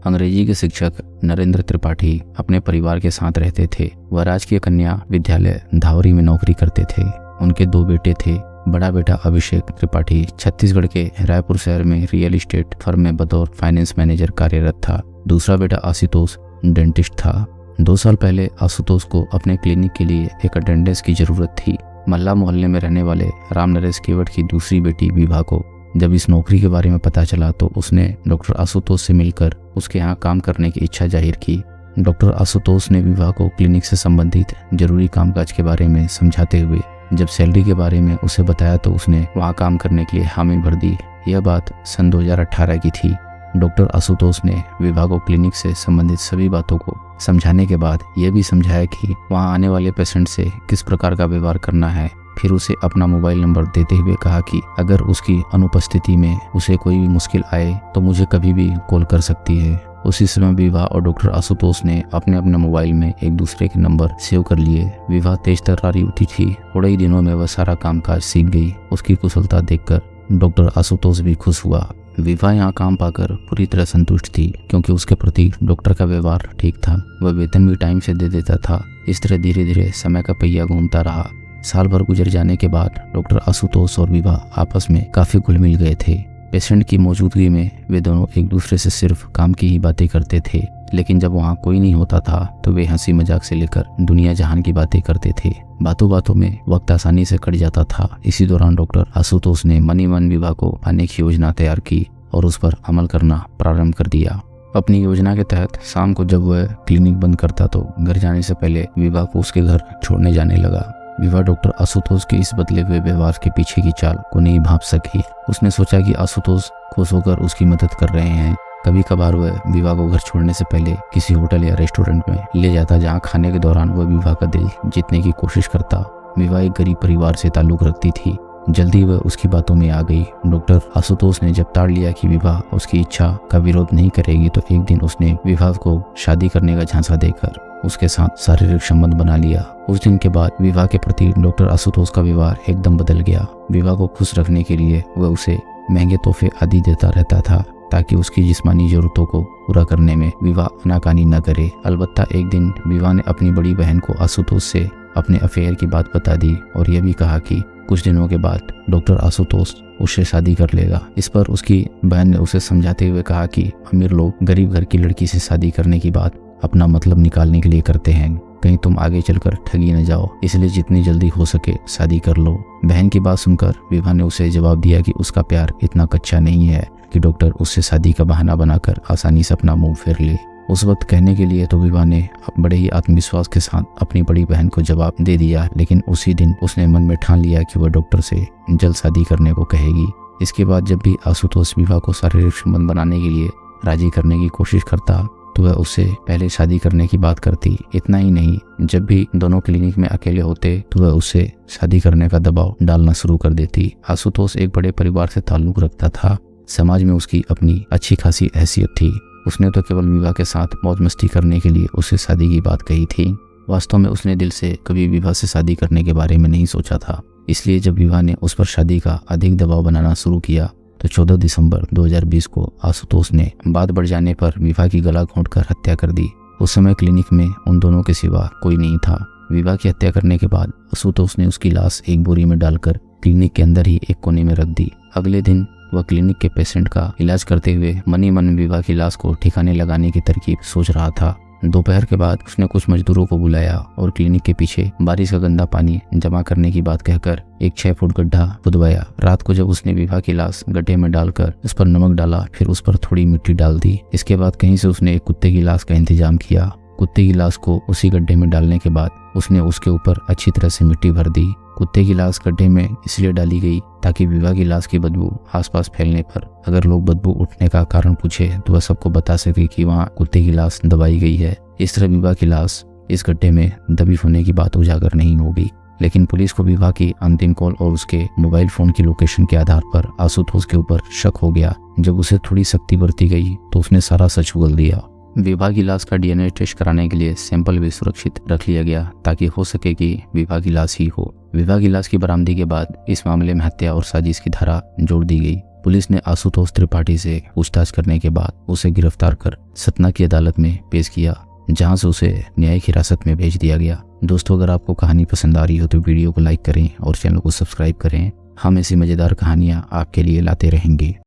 अंग्रेजी के शिक्षक नरेंद्र त्रिपाठी अपने परिवार के साथ रहते थे। वह राजकीय कन्या विद्यालय धावरी में नौकरी करते थे। उनके 2 बेटे थे। बड़ा बेटा अभिषेक त्रिपाठी छत्तीसगढ़ के रायपुर शहर में रियल एस्टेट फर्म में बतौर फाइनेंस मैनेजर कार्यरत था। दूसरा बेटा आशुतोष डेंटिस्ट था। 2 साल पहले आशुतोष को अपने क्लिनिक के लिए एक अटेंडेंस की जरूरत थी। मल्ला मोहल्ले में रहने वाले राम नरेश केवट की दूसरी बेटी विभा को जब इस नौकरी के बारे में पता चला तो उसने डॉक्टर आशुतोष से मिलकर उसके यहाँ काम करने की इच्छा जाहिर की। डॉक्टर आशुतोष ने विभा को क्लिनिक से संबंधित जरूरी कामकाज के बारे में समझाते हुए जब सैलरी के बारे में उसे बताया तो उसने वहाँ काम करने के लिए हामी भर दी। यह बात सन 2018 की थी। डॉक्टर आशुतोष ने विभा को क्लिनिक से संबंधित सभी बातों को समझाने के बाद यह भी समझाया कि वहाँ आने वाले पेशेंट से किस प्रकार का व्यवहार करना है। फिर उसे अपना मोबाइल नंबर देते हुए कहा कि अगर उसकी अनुपस्थिति में उसे कोई भी मुश्किल आए तो मुझे कभी भी कॉल कर सकती है। उसी समय विभा और डॉक्टर आशुतोष ने अपने अपने मोबाइल में एक दूसरे के नंबर सेव कर लिए। विभा तेज तर्रारी उठी थी। थोड़े ही दिनों में वह सारा कामकाज सीख गई। उसकी कुशलता देखकर डॉक्टर आशुतोष भी खुश हुआ। विभा यहाँ काम पाकर पूरी तरह संतुष्ट थी क्योंकि उसके प्रति डॉक्टर का व्यवहार ठीक था। वह वेतन भी टाइम से दे देता था। इस तरह धीरे धीरे समय का पहिया घूमता रहा। साल भर गुजर जाने के बाद डॉक्टर आशुतोष और विभा आपस में काफी घुल मिल गए थे। पेशेंट की मौजूदगी में वे दोनों एक दूसरे से सिर्फ काम की ही बातें करते थे, लेकिन जब वहाँ कोई नहीं होता था तो वे हंसी मजाक से लेकर दुनिया जहान की बातें करते थे। बातों बातों में वक्त आसानी से कट जाता था। इसी दौरान डॉक्टर आशुतोष ने मन ही मन विभा को पाने की योजना तैयार की और उस पर अमल करना प्रारंभ कर दिया। अपनी योजना के तहत शाम को जब वह क्लिनिक बंद करता तो घर जाने से पहले विभा को उसके घर छोड़ने जाने लगा। विभा डॉक्टर आशुतोष के इस बदले हुए व्यवहार के पीछे की चाल को नहीं भांप सकी। उसने सोचा कि आशुतोष खुश होकर उसकी मदद कर रहे हैं। कभी कभार वह विभा को घर छोड़ने से पहले किसी होटल या रेस्टोरेंट में ले जाता जहां खाने के दौरान वह विभा का दिल जीतने की कोशिश करता। विभा एक गरीब परिवार से ताल्लुक रखती थी। जल्दी वह उसकी बातों में आ गई। डॉक्टर आशुतोष ने जब ताड़ लिया कि विभा उसकी इच्छा का विरोध नहीं करेगी तो एक दिन उसने विभा को शादी करने का झांसा देकर उसके साथ शारीरिक संबंध बना लिया। उस दिन के बाद विभा के प्रति डॉक्टर आशुतोष का व्यवहार एकदम बदल गया। विभा को खुश रखने के लिए वह उसे महंगे तोहफे आदि देता रहता था ताकि उसकी जिस्मानी जरूरतों को पूरा करने में विभा आनाकानी न करे। अलबत्ता एक दिन विभा ने अपनी बड़ी बहन को आशुतोष से अपने अफेयर की बात बता दी और यह भी कहा कि कुछ दिनों के बाद डॉक्टर आशुतोष उससे शादी कर लेगा। इस पर उसकी बहन ने उसे समझाते हुए कहा कि अमीर लोग गरीब घर की लड़की से शादी करने की बात अपना मतलब निकालने के लिए करते हैं, कहीं तुम आगे चलकर ठगी न जाओ, इसलिए जितनी जल्दी हो सके शादी कर लो। बहन की बात सुनकर विभा ने उसे जवाब दिया कि उसका प्यार इतना कच्चा नहीं है कि डॉक्टर उससे शादी का बहाना बनाकर आसानी से अपना मुंह फेर ले। उस वक्त कहने के लिए तो विभा ने बड़े ही आत्मविश्वास के साथ अपनी बड़ी बहन को जवाब दे दिया, लेकिन उसी दिन उसने मन में ठान लिया कि वह डॉक्टर से जल्द शादी करने को कहेगी। इसके बाद जब भी आशुतोष विभा को शारीरिक संबंध बनाने के लिए राजी करने की कोशिश करता तो वह उससे पहले शादी करने की बात करती। इतना ही नहीं, जब भी दोनों क्लिनिक में अकेले होते तो वह उससे शादी करने का दबाव डालना शुरू कर देती। आशुतोष एक बड़े परिवार से ताल्लुक रखता था। समाज में उसकी अपनी अच्छी खासी हैसियत थी। उसने तो केवल विभा के साथ मौज मस्ती करने के लिए उससे शादी की बात कही थी। वास्तव में उसने दिल से कभी विभा से शादी करने के बारे में नहीं सोचा था। इसलिए जब विभा ने उस पर शादी का अधिक दबाव बनाना शुरू किया तो 14 दिसंबर 2020 को आशुतोष ने बात बढ़ जाने पर विभा की गला घोंटकर हत्या कर दी। उस समय क्लिनिक में उन दोनों के सिवा कोई नहीं था। विभा की हत्या करने के बाद आशुतोष ने उसकी लाश एक बोरी में डालकर क्लिनिक के अंदर ही एक कोने में रख दी। अगले दिन वह क्लिनिक के पेशेंट का इलाज करते हुए मन ही मन विभा की लाश को ठिकाने लगाने की तरकीब सोच रहा था। दोपहर के बाद उसने कुछ मजदूरों को बुलाया और क्लिनिक के पीछे बारिश का गंदा पानी जमा करने की बात कहकर एक 6 फुट गड्ढा खुदवाया। रात को जब उसने विभा की लाश गड्ढे में डालकर उस पर नमक डाला, फिर उस पर थोड़ी मिट्टी डाल दी। इसके बाद कहीं से उसने एक कुत्ते की लाश का इंतजाम किया। कुत्ते की लाश को उसी गड्ढे में डालने के बाद उसने उसके ऊपर अच्छी तरह से मिट्टी भर दी। कुत्ते की लाश गड्ढे में इसलिए डाली गई ताकि विभा की लाश की बदबू आसपास फैलने पर अगर लोग बदबू उठने का कारण पूछे तो वह सबको बता सके कि वहाँ कुत्ते की लाश दबाई गई है। इस तरह विभा की लाश इस गड्ढे में दबी होने की बात उजागर नहीं होगी। लेकिन पुलिस को विभा की अंतिम कॉल और उसके मोबाइल फोन की लोकेशन के आधार पर आशुतोष के ऊपर शक हो गया। जब उसे थोड़ी सख्ती बरती गई तो उसने सारा सच उगल दिया। विभा की लाश का डीएनए टेस्ट कराने के लिए सैंपल भी सुरक्षित रख लिया गया ताकि हो सके कि विभा की लाश ही हो। विभा की लाश की बरामदगी के बाद इस मामले में हत्या और साजिश की धारा जोड़ दी गई। पुलिस ने आशुतोष त्रिपाठी से पूछताछ करने के बाद उसे गिरफ्तार कर सतना की अदालत में पेश किया, जहां से उसे न्यायिक हिरासत में भेज दिया गया। दोस्तों, अगर आपको कहानी पसंद आ रही हो तो वीडियो को लाइक करें और चैनल को सब्सक्राइब करें। हम ऐसी मजेदार कहानियां आपके लिए लाते रहेंगे।